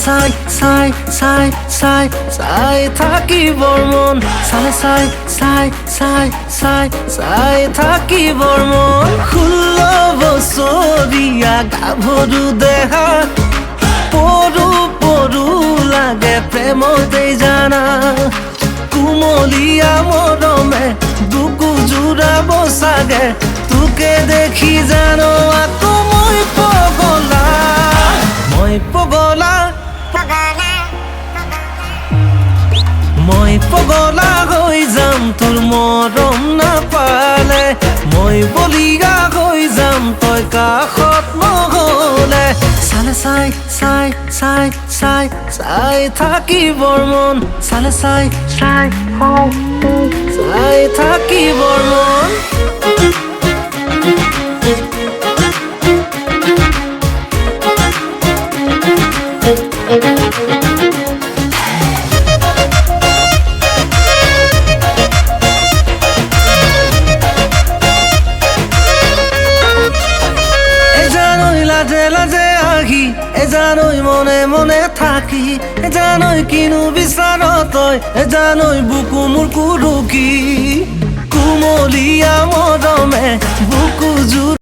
চাই চাই চাই চাই চাই থাকিবৰ মন চালে চাই চাই চাই চাই চাই থাকিবৰ মন 16 বছৰীয়া গাভৰু দেহা পৰু পৰু লাগে প্ৰেমতেই জানা কুমলীয়া মৰমে বুকু জোৰাব চাগে তোকে দেখি জানো আকৌ মই পগলা মই পগলা হৈ যাম তোৰ মৰম নাপালে মই বলিয়া হৈ যাম তই কাষত নহলে চালে চাই চাই চাই চাই চাই থাকিবৰ মন চালে চাই চাই চাই থাকিবৰ মন লাজে আহি এজানৈ মনে মনে থাকি এজানৈ কিনো বিচাৰ তই এজানৈ বুকু মোৰ কুৰুকি কুমলীয়া মৰমে বুকু জোৰ